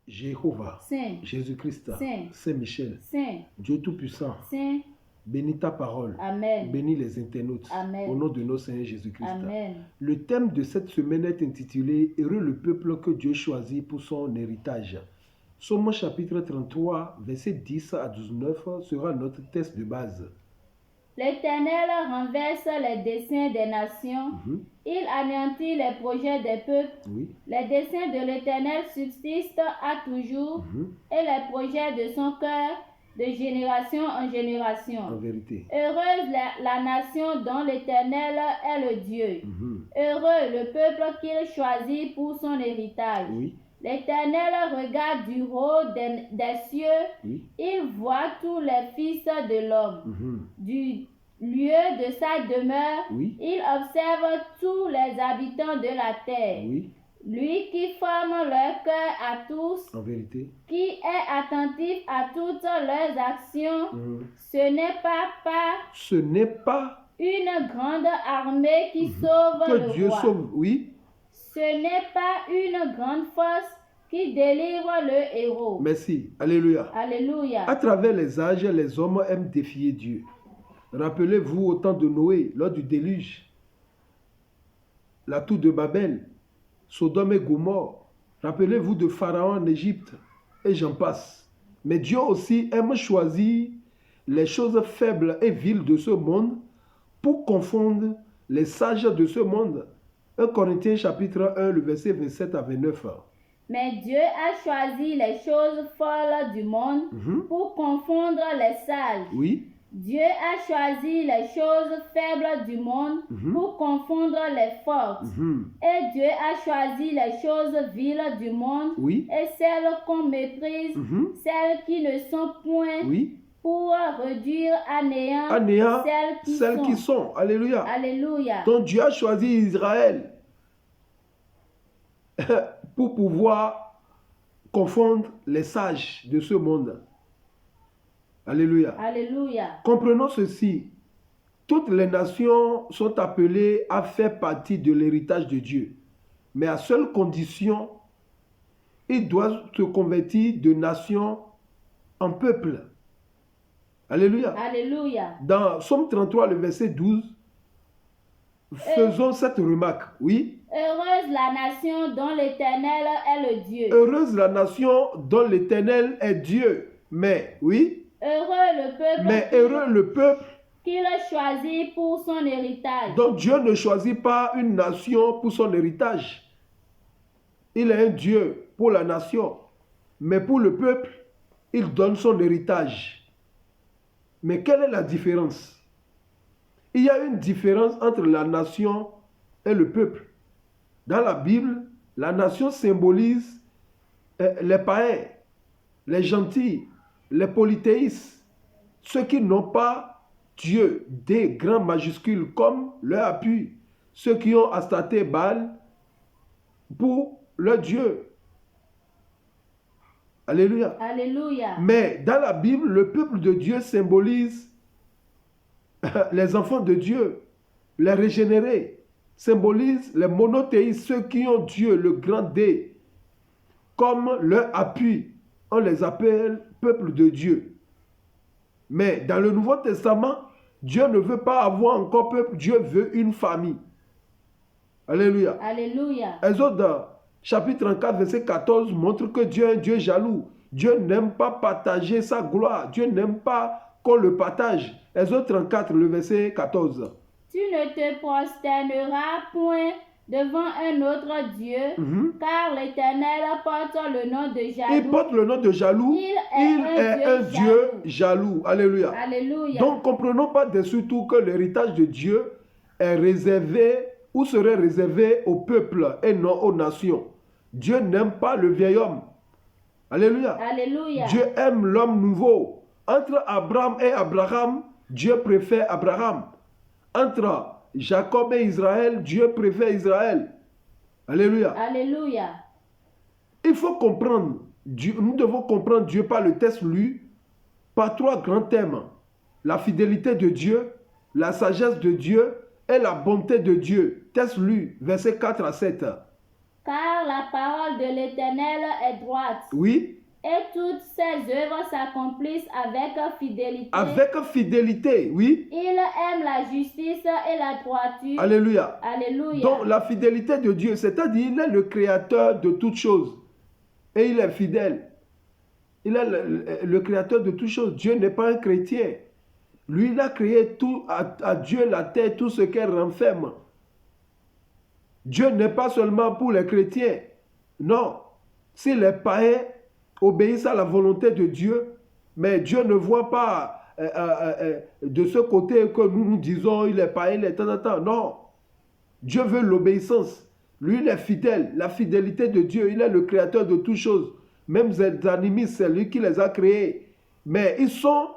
Jéhovah, Saint, Jésus-Christ, Saint, Saint-Michel, Saint, Dieu Tout-Puissant, Saint. bénis ta parole, Amen. bénis les internautes, Amen. au nom de notre Seigneur Jésus-Christ. Amen. Le thème de cette semaine est intitulé « Heureux le peuple que Dieu choisit pour son héritage ». Somme chapitre 33, versets 10 à 19 sera notre texte de base. L'Éternel renverse les desseins des nations. Il anéantit les projets des peuples. Oui. Les desseins de l'Éternel subsistent à toujours et les projets de son cœur de génération en génération. En vérité. Heureuse la nation dont l'Éternel est le Dieu. Heureux le peuple qu'il choisit pour son héritage. Oui. L'Éternel regarde du haut des cieux. Oui. Il voit tous les fils de l'homme. Du lieu de sa demeure, Oui. il observe tous les habitants de la terre. Oui. Lui qui forme leur cœur à tous, En vérité. qui est attentif à toutes leurs actions, ce n'est pas une grande armée qui sauve Que le Dieu roi. sauve, oui. Ce n'est pas une grande force qui délivre le héros. Merci. Alléluia. Alléluia. À travers les âges, les hommes aiment défier Dieu. Rappelez-vous au temps de Noé, lors du déluge, la tour de Babel, Sodome et Gomorrhe. Rappelez-vous de Pharaon en Égypte, et j'en passe. Mais Dieu aussi aime choisir les choses faibles et viles de ce monde pour confondre les sages de ce monde. 1 Corinthiens chapitre 1, le verset 27 à 29. Mais Dieu a choisi les choses folles du monde pour confondre les sages. Oui. Dieu a choisi les choses faibles du monde pour confondre les fortes. Et Dieu a choisi les choses viles du monde Oui. et celles qu'on méprise, celles qui ne sont point, Oui. pour réduire à néant celles qui sont. Alléluia. Alléluia. Donc Dieu a choisi Israël pour pouvoir confondre les sages de ce monde. Alléluia. Alléluia. Comprenons ceci. Toutes les nations sont appelées à faire partie de l'héritage de Dieu. Mais à seule condition, ils doivent se convertir de nation en peuple. Alléluia. Alléluia. Dans Somme 33, le verset 12, faisons cette remarque. Oui. Heureuse la nation dont l'Éternel est le Dieu. Heureuse la nation dont l'Éternel est Dieu. Mais, oui. Heureux le peuple qu'il a choisi pour son héritage. Donc Dieu ne choisit pas une nation pour son héritage. Il est un Dieu pour la nation. Mais pour le peuple, il donne son héritage. Mais quelle est la différence? Il y a une différence entre la nation et le peuple. Dans la Bible, la nation symbolise les païens, les gentils, les polythéistes, ceux qui n'ont pas Dieu, des grands majuscules comme leur appui, ceux qui ont Astarté Baal pour leur Dieu. Alléluia. Alléluia. Mais dans la Bible, le peuple de Dieu symbolise les enfants de Dieu, les régénérés, symbolise les monothéistes, ceux qui ont Dieu, le grand D, comme leur appui. On les appelle peuple de Dieu. Mais dans le Nouveau Testament, Dieu ne veut pas avoir encore peuple, Dieu veut une famille. Alléluia. Alléluia. Exode chapitre 34, verset 14 montre que Dieu est un Dieu jaloux. Dieu n'aime pas partager sa gloire. Dieu n'aime pas qu'on le partage. Exode 34, le verset 14. Tu ne te prosterneras point devant un autre Dieu, car l'Éternel porte le nom de jaloux. Il porte le nom de jaloux. Il est un Dieu jaloux. Alléluia. Alléluia. Donc, comprenons pas de surtout que l'héritage de Dieu est réservé ou serait réservé au peuple et non aux nations. Dieu n'aime pas le vieil homme. Alléluia. Alléluia. Dieu aime l'homme nouveau. Entre Abraham et Abraham, Dieu préfère Abraham. Entre Jacob et Israël, Dieu préfère Israël. Alléluia. Alléluia. Il faut comprendre, Dieu, nous devons comprendre Dieu par le texte lu, par trois grands thèmes. La fidélité de Dieu, la sagesse de Dieu et la bonté de Dieu. Texte lu, versets 4 à 7. Car la parole de l'Éternel est droite, Oui, et toutes ses œuvres s'accomplissent avec fidélité. avec fidélité, oui. Il aime la justice et la droiture. Alléluia. Alléluia. Donc la fidélité de Dieu, c'est-à-dire il est le créateur de toutes choses. Et il est fidèle. Il est le créateur de toutes choses. Dieu n'est pas un chrétien. Lui, il a créé tout, à Dieu la terre, tout ce qu'elle renferme. Dieu n'est pas seulement pour les chrétiens. Non. Si les païens obéissent à la volonté de Dieu, mais Dieu ne voit pas de ce côté que nous disons, il est païen, il est tant. Non. Dieu veut l'obéissance. Lui, il est fidèle. La fidélité de Dieu, il est le créateur de toutes choses. Même les animistes, c'est lui qui les a créés. Mais ils sont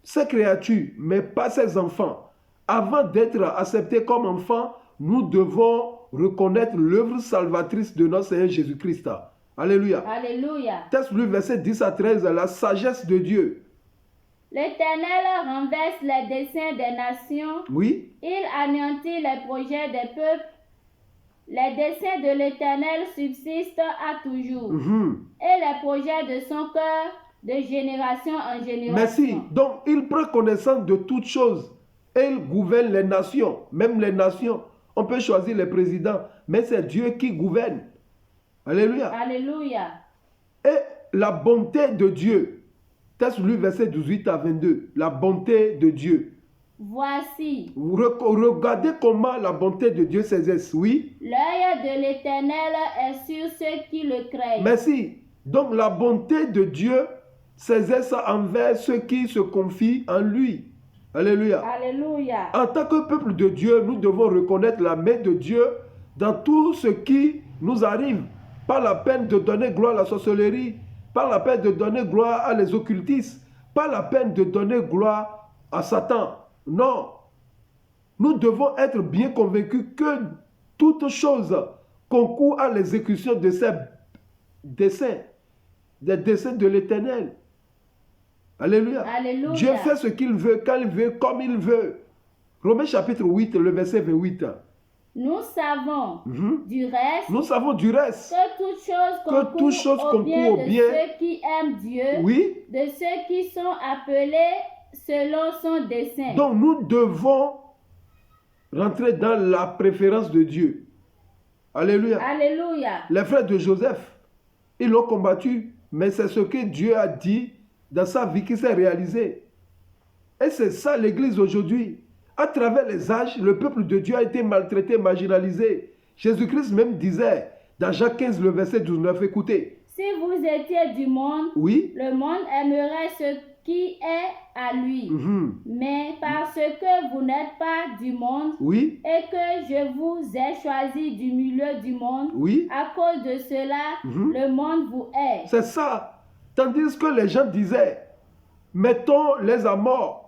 ses créatures, mais pas ses enfants. Avant d'être acceptés comme enfants, nous devons reconnaître l'œuvre salvatrice de notre Seigneur Jésus-Christ. Alléluia. Alléluia. Texte lui, verset 10 à 13, la sagesse de Dieu. L'Éternel renverse les desseins des nations. Oui. Il anéantit les projets des peuples. Les desseins de l'Éternel subsistent à toujours. Et les projets de son cœur de génération en génération. Merci. Donc, il prend connaissance de toutes choses. Et il gouverne les nations. Même les nations. On peut choisir les présidents. Mais c'est Dieu qui gouverne. Alléluia. Alléluia. Et la bonté de Dieu. Texte lui, verset 18 à 22. La bonté de Dieu. Voici. Regardez comment la bonté de Dieu s'exerce. Oui. L'œil de l'Éternel est sur ceux qui le craignent. Merci. Donc la bonté de Dieu s'exerce envers ceux qui se confient en lui. Alléluia. Alléluia. En tant que peuple de Dieu, nous devons reconnaître la main de Dieu dans tout ce qui nous arrive. Pas la peine de donner gloire à la sorcellerie, pas la peine de donner gloire à les occultistes, pas la peine de donner gloire à Satan. Non. Nous devons être bien convaincus que toute chose concourt à l'exécution de ces desseins, des desseins de l'Éternel. Alléluia. Alléluia. Dieu fait ce qu'il veut, quand il veut, comme il veut. Romains chapitre 8, le verset 28. Nous savons du reste, Nous savons du reste que toute chose concourt au bien de ceux qui aiment Dieu, oui, de ceux qui sont appelés selon son dessein. Donc nous devons rentrer dans la préférence de Dieu. Alléluia. Alléluia. Les frères de Joseph, ils l'ont combattu, mais c'est ce que Dieu a dit dans sa vie qui s'est réalisé. Et c'est ça l'église aujourd'hui. À travers les âges, le peuple de Dieu a été maltraité, marginalisé. Jésus-Christ même disait, dans Jacques 15, le verset 19, écoutez. Si vous étiez du monde, oui, le monde aimerait ce qui est à lui. Mais parce que vous n'êtes pas du monde, oui, et que je vous ai choisi du milieu du monde, oui, à cause de cela, le monde vous hait. C'est ça. Tandis que les gens disaient, mettons-les à mort,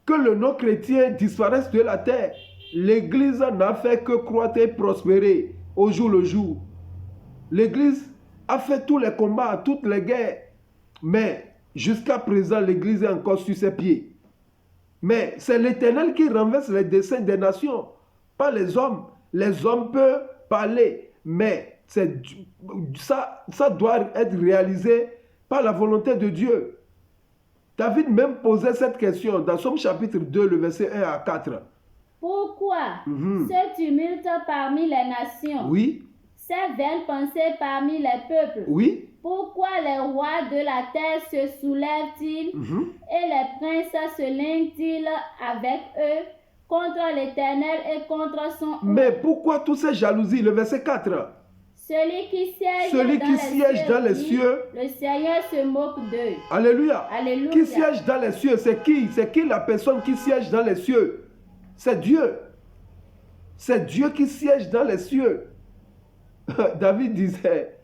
que le non-chrétien disparaisse de la terre. L'église n'a fait que croître et prospérer au jour le jour. L'église a fait tous les combats, toutes les guerres. Mais jusqu'à présent, l'église est encore sur ses pieds. Mais c'est l'Éternel qui renverse les desseins des nations, pas les hommes. Les hommes peuvent parler, mais ça doit être réalisé par la volonté de Dieu. David même posait cette question dans Somme chapitre 2, le verset 1 à 4. Pourquoi ce tumulte parmi les nations? Oui. Ces vaines pensées parmi les peuples? Oui. Pourquoi les rois de la terre se soulèvent-ils et les princes se lignent-ils avec eux contre l'Éternel et contre son... Mais pourquoi toutes ces jalousies? Le verset 4. Celui qui siège dans les cieux, le Seigneur se moque d'eux. Alléluia. Alléluia. Qui siège dans les cieux, c'est qui? C'est qui la personne qui siège dans les cieux? C'est Dieu. C'est Dieu qui siège dans les cieux. David disait,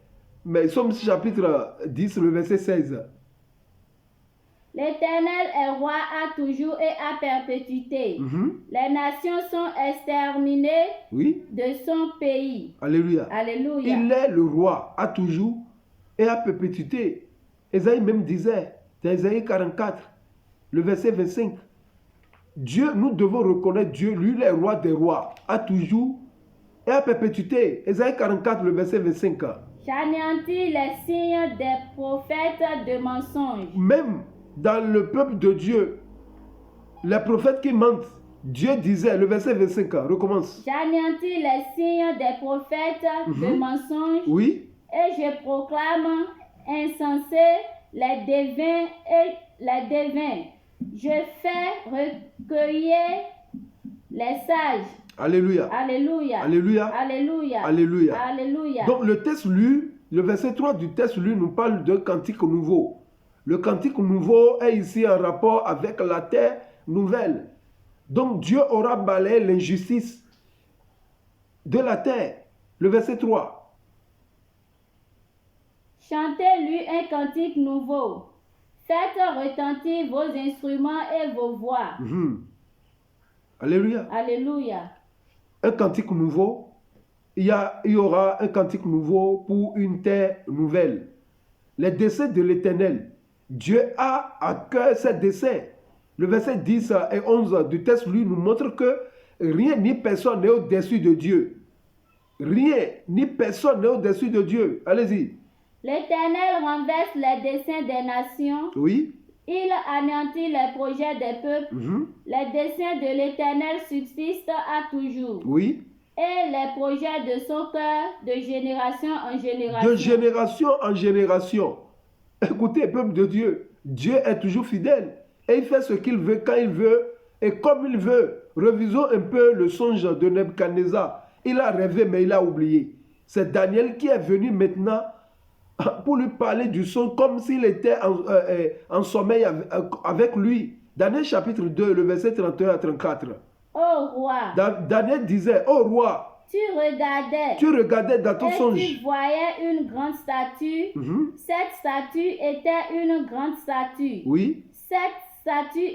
mais Somme chapitre 10, le verset 16. L'Éternel est roi à toujours et à perpétuité. Les nations sont exterminées de son pays. Alléluia. Alléluia. Il est le roi à toujours et à perpétuité. Ésaïe même disait, dans Ésaïe 44, le verset 25, Dieu, nous devons reconnaître Dieu, lui, le roi des rois, à toujours et à perpétuité. Ésaïe 44, le verset 25. J'anéantis les signes des prophètes de mensonges. Même dans le peuple de Dieu, les prophètes qui mentent, Dieu disait, le verset 25, recommence. J'anéantis les signes des prophètes de mensonges. Oui. Et je proclame insensés les devins et les devins. Je fais recueillir les sages. Alléluia. Alléluia. Alléluia. Alléluia. Alléluia. Alléluia. Donc le texte lu, le verset 3 du texte lu nous parle d'un cantique nouveau. Le cantique nouveau est ici en rapport avec la terre nouvelle. Donc Dieu aura balayé l'injustice de la terre. Le verset 3. Chantez-lui un cantique nouveau. Faites retentir vos instruments et vos voix. Alléluia. Alléluia. Un cantique nouveau. Il y aura un cantique nouveau pour une terre nouvelle. Les desseins de l'Éternel. Dieu a à cœur ces desseins. Le verset 10 et 11 du texte lui nous montre que rien ni personne n'est au-dessus de Dieu. Rien ni personne n'est au-dessus de Dieu. Allez-y. L'Éternel renverse les desseins des nations. Oui. Il anéantit les projets des peuples. Les desseins de l'Éternel subsistent à toujours. Oui. Et les projets de son cœur de génération en génération. De génération en génération. Écoutez, peuple de Dieu, Dieu est toujours fidèle. Et il fait ce qu'il veut, quand il veut, et comme il veut. Revisons un peu le songe de Nebuchadnezzar. Il a rêvé, mais il a oublié. C'est Daniel qui est venu maintenant pour lui parler du songe, comme s'il était en sommeil avec lui. Daniel chapitre 2, le verset 31 à 34. Ô roi, Daniel disait, ô roi, tu regardais dans ton et songe. tu voyais une grande statue. Cette statue était une grande statue. Oui. Cette statue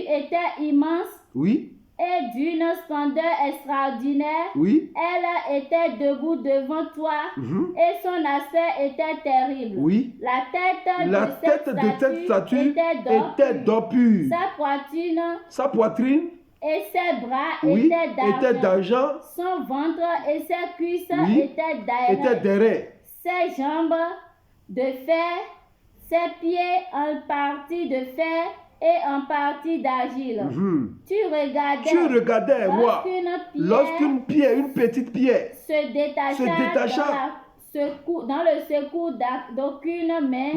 était immense. Oui. Et d'une splendeur extraordinaire. Oui. Elle était debout devant toi. Et son aspect était terrible. Oui. La tête de cette statue était d'or pur. Sa poitrine et ses bras étaient d'argent. Son ventre et ses cuisses étaient d'airain. Ses jambes de fer, ses pieds en partie de fer et en partie d'argile. Tu regardais roi, lorsqu'une petite pierre se détacha dans le secours d'aucune main,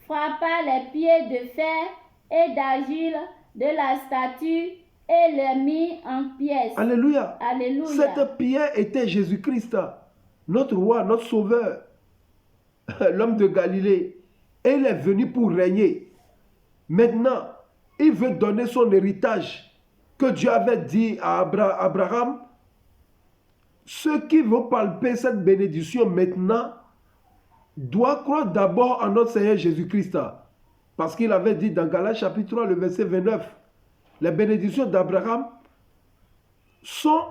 frappa les pieds de fer et d'argile de la statue et les mit en pièces. Alléluia. Alléluia. Cette pierre était Jésus-Christ, notre roi, notre sauveur, l'homme de Galilée. Et il est venu pour régner. Maintenant, il veut donner son héritage que Dieu avait dit à Abraham. Ceux qui vont palper cette bénédiction maintenant doivent croire d'abord en notre Seigneur Jésus-Christ. Parce qu'il avait dit dans Galates chapitre 3, le verset 29, les bénédictions d'Abraham sont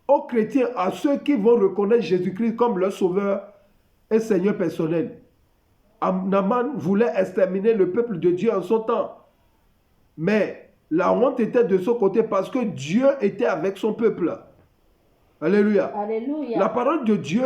aux chrétiens, à ceux qui vont reconnaître Jésus-Christ comme leur sauveur et Seigneur personnel. Naaman voulait exterminer le peuple de Dieu en son temps. Mais la honte était de son côté parce que Dieu était avec son peuple. Alléluia. Alléluia. La parole de Dieu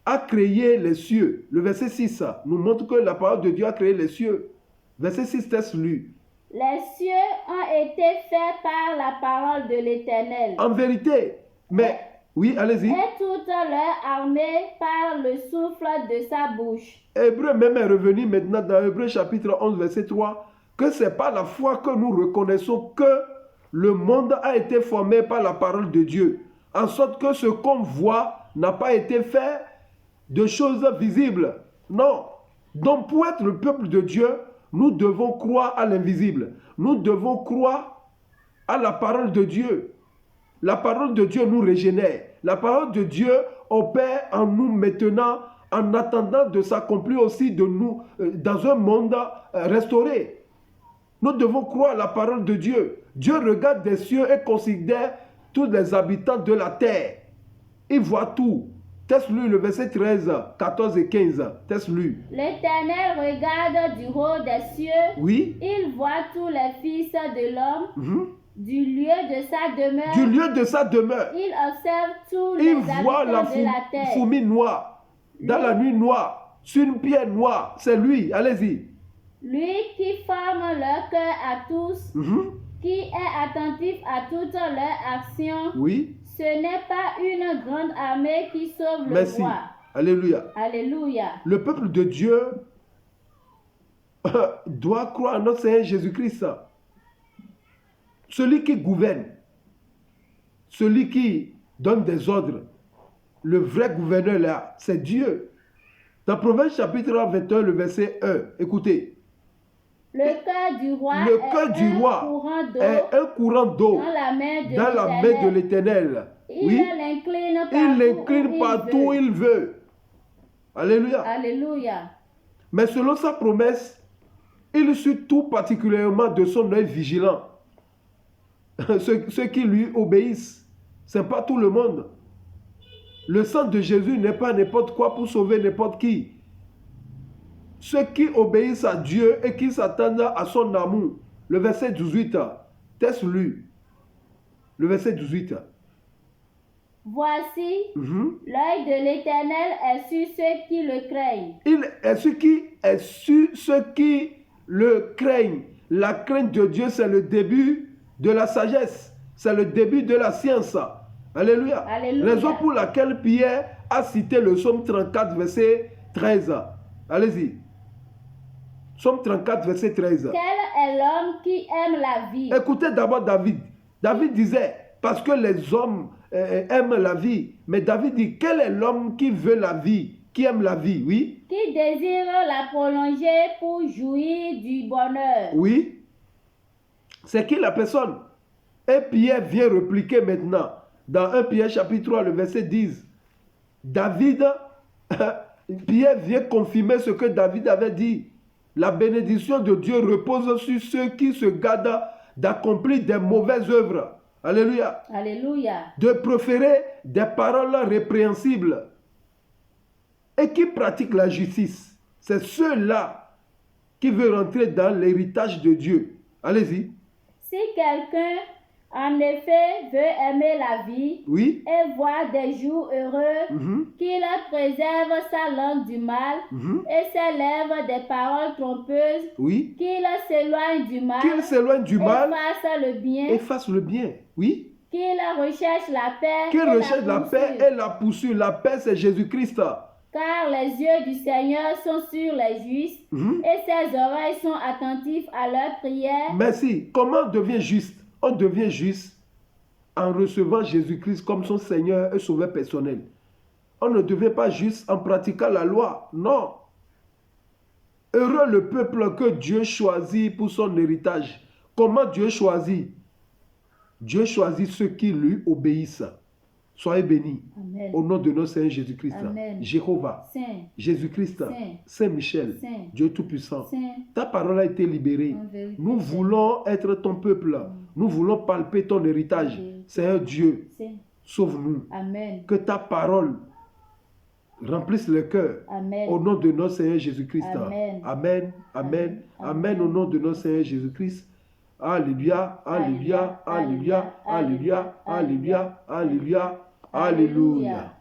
a créé les cieux. Le verset 6 nous montre que la parole de Dieu a créé les cieux. Verset 6, texte lu. Les cieux ont été faits par la parole de l'Éternel. En vérité, mais... Oui, allez-y. Et toute leur armée par le souffle de sa bouche. Hébreu même est revenu maintenant dans Hébreu chapitre 11, verset 3, que c'est par la foi que nous reconnaissons que le monde a été formé par la parole de Dieu. En sorte que ce qu'on voit n'a pas été fait de choses visibles. Non. Donc pour être le peuple de Dieu, nous devons croire à l'invisible. Nous devons croire à la parole de Dieu. La parole de Dieu nous régénère. La parole de Dieu opère en nous maintenant en attendant de s'accomplir aussi de nous dans un monde restauré. Nous devons croire à la parole de Dieu. Dieu regarde des cieux et considère tous les habitants de la terre. Il voit tout. Teste lu le verset 13, 14 et 15. Teste lu. L'Éternel regarde du haut des cieux. Oui. Il voit tous les fils de l'homme. du lieu de sa demeure. Du lieu de sa demeure. Il observe tous les habitants de la terre. Fourmi noire, dans la nuit noire, sur une pierre noire. C'est lui. Allez-y. Lui qui forme leur cœur à tous, qui est attentif à toutes leurs actions. Oui. Ce n'est pas une grande armée qui sauve le roi. Alléluia. Alléluia. Le peuple de Dieu doit croire en notre Seigneur Jésus-Christ. Celui qui gouverne, celui qui donne des ordres, le vrai gouverneur là, c'est Dieu. Dans Proverbe chapitre 21, le verset 1, écoutez. Le cœur du roi est un courant d'eau dans la main de l'Éternel. Il l'incline partout où il veut. Alléluia. Alléluia. Mais selon sa promesse, il suit tout particulièrement de son œil vigilant. Ceux qui lui obéissent, ce n'est pas tout le monde. Le sang de Jésus n'est pas n'importe quoi pour sauver n'importe qui. Ceux qui obéissent à Dieu et qui s'attendent à son amour. Le verset 18, teste-lui. Le verset 18. Voici, l'œil de l'Éternel est sur ceux qui le craignent. Il est sur ceux qui le craignent. La crainte de Dieu, c'est le début de la sagesse. C'est le début de la science. Alléluia. Alléluia. Raison pour laquelle Pierre a cité le psaume 34, verset 13. Allez-y. Psaume 34, verset 13. Quel est l'homme qui aime la vie? Écoutez d'abord David. David disait, parce que les hommes aiment la vie. Mais David dit, quel est l'homme qui veut la vie, qui aime la vie, oui? Qui désire la prolonger pour jouir du bonheur. Oui. C'est qui la personne? Et Pierre vient répliquer maintenant. Dans 1 Pierre chapitre 3, le verset 10. Pierre vient confirmer ce que David avait dit. La bénédiction de Dieu repose sur ceux qui se gardent d'accomplir des mauvaises œuvres. Alléluia. Alléluia. De proférer des paroles répréhensibles et qui pratiquent la justice. C'est ceux-là qui veulent rentrer dans l'héritage de Dieu. Allez-y. Si quelqu'un, en effet, veut aimer la vie et voir des jours heureux, qu'il préserve sa langue du mal et ses lèvres des paroles trompeuses, qu'il s'éloigne du mal, et fasse le bien, qu'il recherche la paix, et la poursuit. La paix, c'est Jésus-Christ. Car les yeux du Seigneur sont sur les justes et ses oreilles sont attentives à leurs prières. Merci. Comment on devient juste? On devient juste en recevant Jésus-Christ comme son Seigneur et Sauveur personnel. On ne devient pas juste en pratiquant la loi. Non. Heureux le peuple que Dieu choisit pour son héritage. Comment Dieu choisit? Dieu choisit ceux qui lui obéissent. Soyez bénis. Amen. Au nom de notre Seigneur Jésus-Christ. Amen. Jéhovah. Saint. Jésus-Christ. Saint-Michel. Dieu Tout-Puissant. Ta parole a été libérée. Nous voulons être ton peuple. Nous voulons palper ton héritage. Seigneur Dieu, sauve-nous. Amen. Que ta parole remplisse le cœur. Amen. Au nom de notre Seigneur Jésus-Christ. Amen. Amen. Amen. Amen. Au nom de notre Seigneur Jésus-Christ. Alléluia, alléluia, alléluia, alléluia, alléluia, alléluia, alléluia.